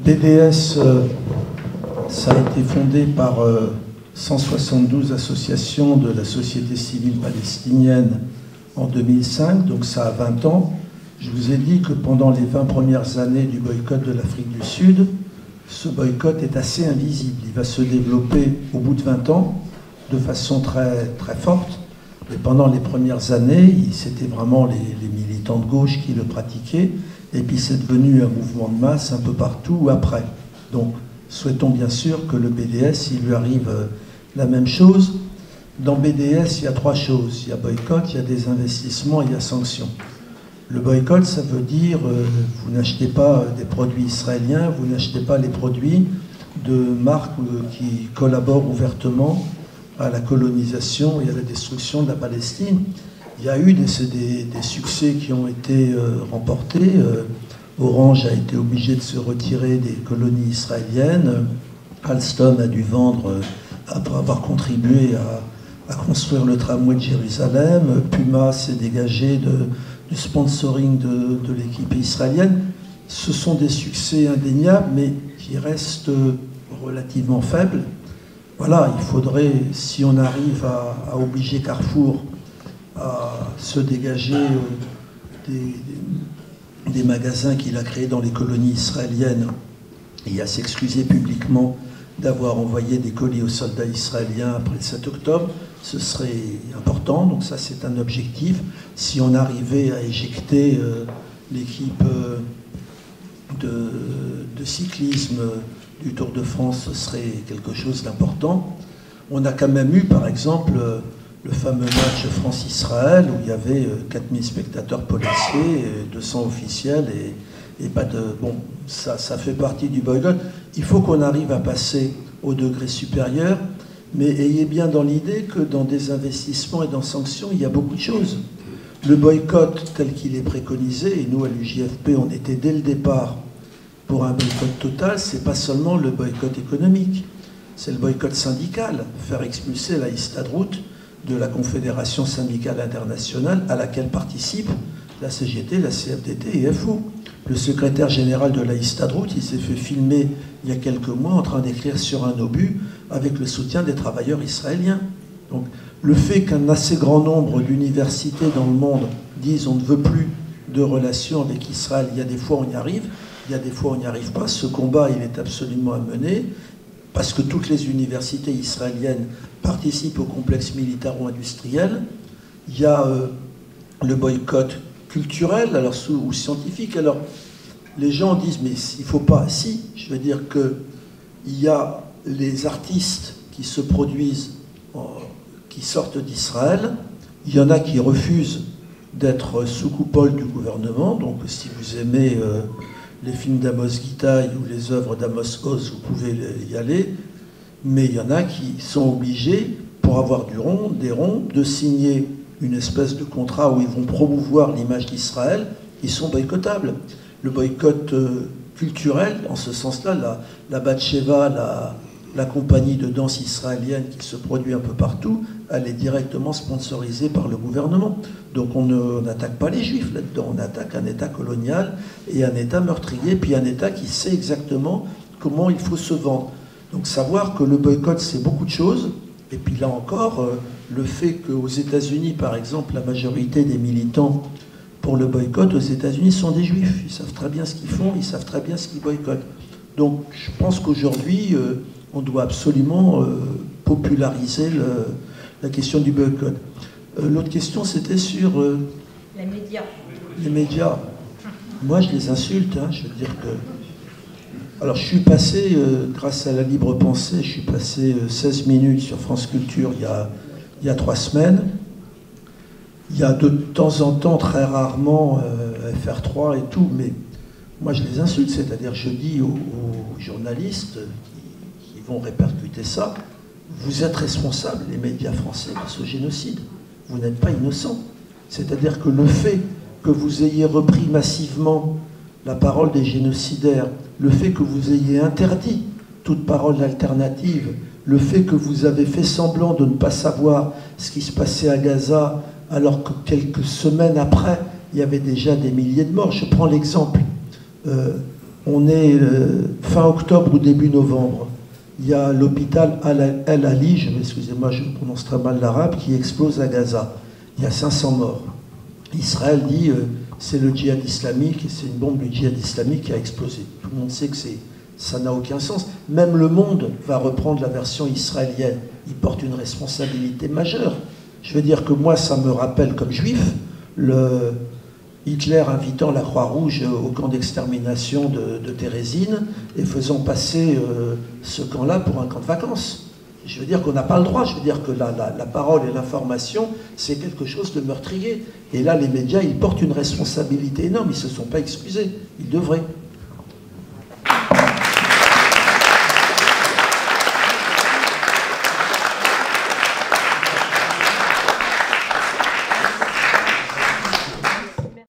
BDS, ça a été fondé par 172 associations de la société civile palestinienne en 2005, donc ça a 20 ans. Je vous ai dit que pendant les 20 premières années du boycott de l'Afrique du Sud, ce boycott est assez invisible. Il va se développer au bout de 20 ans de façon très, très forte. Et pendant les premières années, c'était vraiment les militants de gauche qui le pratiquaient. Et puis c'est devenu un mouvement de masse un peu partout après. Donc souhaitons bien sûr que le BDS, il lui arrive la même chose. Dans BDS, il y a trois choses. Il y a boycott, il y a désinvestissement, il y a sanctions. Le boycott, ça veut dire vous n'achetez pas des produits israéliens, vous n'achetez pas les produits de marques qui collaborent ouvertement à la colonisation et à la destruction de la Palestine. Il y a eu des succès qui ont été remportés. Orange a été obligé de se retirer des colonies israéliennes. Alstom a dû vendre après avoir contribué à construire le tramway de Jérusalem. Puma s'est dégagé du sponsoring de l'équipe israélienne. Ce sont des succès indéniables, mais qui restent relativement faibles. Voilà, il faudrait, si on arrive à obliger Carrefour à se dégager des magasins qu'il a créés dans les colonies israéliennes et à s'excuser publiquement d'avoir envoyé des colis aux soldats israéliens après le 7 octobre, ce serait important. Donc ça, c'est un objectif. Si on arrivait à éjecter l'équipe de cyclisme du Tour de France, ce serait quelque chose d'important. On a quand même eu, par exemple, le fameux match France-Israël où il y avait 4000 spectateurs policiers, 200 officiels et pas de... Bon, ça fait partie du boycott. Il faut qu'on arrive à passer au degré supérieur, mais ayez bien dans l'idée que dans des investissements et dans sanctions, il y a beaucoup de choses. Le boycott tel qu'il est préconisé, et nous à l'UJFP, on était dès le départ pour un boycott total, c'est pas seulement le boycott économique, c'est le boycott syndical, faire expulser la Histadrout de la Confédération syndicale internationale à laquelle participent la CGT, la CFDT et FO. Le secrétaire général de la Histadrout, il s'est fait filmer il y a quelques mois en train d'écrire sur un obus avec le soutien des travailleurs israéliens. Donc le fait qu'un assez grand nombre d'universités dans le monde disent on ne veut plus de relations avec Israël, il y a des fois on y arrive, il y a des fois on n'y arrive pas. Ce combat, il est absolument à mener parce que toutes les universités israéliennes participent au complexe militaro-industriel. Il y a le boycott culturel ou scientifique. Alors, les gens disent, mais il ne faut pas... Si, je veux dire qu'il y a les artistes qui se produisent, qui sortent d'Israël. Il y en a qui refusent d'être sous coupole du gouvernement. Donc, si vous aimez les films d'Amos Gitaï ou les œuvres d'Amos Oz, vous pouvez y aller. Mais il y en a qui sont obligés, pour avoir des ronds, de signer une espèce de contrat où ils vont promouvoir l'image d'Israël, qui sont boycottables. Le boycott culturel, en ce sens-là, la Batsheva, la compagnie de danse israélienne qui se produit un peu partout, elle est directement sponsorisée par le gouvernement. Donc on n'attaque pas les juifs là-dedans, on attaque un État colonial et un État meurtrier, puis un État qui sait exactement comment il faut se vendre. Donc savoir que le boycott, c'est beaucoup de choses. Et puis là encore, le fait qu'aux États-Unis, par exemple, la majorité des militants pour le boycott aux États-Unis sont des juifs. Ils savent très bien ce qu'ils font, ils savent très bien ce qu'ils boycottent. Donc je pense qu'aujourd'hui, on doit absolument populariser la question du boycott. L'autre question, c'était sur... les médias. Les médias. Moi, je les insulte. Hein, je veux dire que... Alors, je suis passé, grâce à la libre pensée, je suis passé 16 minutes sur France Culture il y a 3 semaines. Il y a de temps en temps, très rarement, FR3 et tout, mais moi, je les insulte. C'est-à-dire, je dis aux journalistes qui vont répercuter ça, vous êtes responsables, les médias français, de ce génocide. Vous n'êtes pas innocents. C'est-à-dire que le fait que vous ayez repris massivement la parole des génocidaires, le fait que vous ayez interdit toute parole alternative, le fait que vous avez fait semblant de ne pas savoir ce qui se passait à Gaza, alors que quelques semaines après, il y avait déjà des milliers de morts. Je prends l'exemple On est fin octobre ou début novembre. Il y a l'hôpital El Ali, excusez-moi, je prononce très mal l'arabe, qui explose à Gaza. Il y a 500 morts. Israël dit c'est le djihad islamique, c'est une bombe du djihad islamique qui a explosé. Tout le monde sait que ça n'a aucun sens. Même Le Monde va reprendre la version israélienne. Il porte une responsabilité majeure. Je veux dire que moi, ça me rappelle, comme juif, Hitler invitant la Croix-Rouge au camp d'extermination de Térésine et faisant passer ce camp-là pour un camp de vacances. Je veux dire qu'on n'a pas le droit. Je veux dire que la parole et l'information, c'est quelque chose de meurtrier. Et là, les médias, ils portent une responsabilité énorme. Ils ne se sont pas excusés. Ils devraient.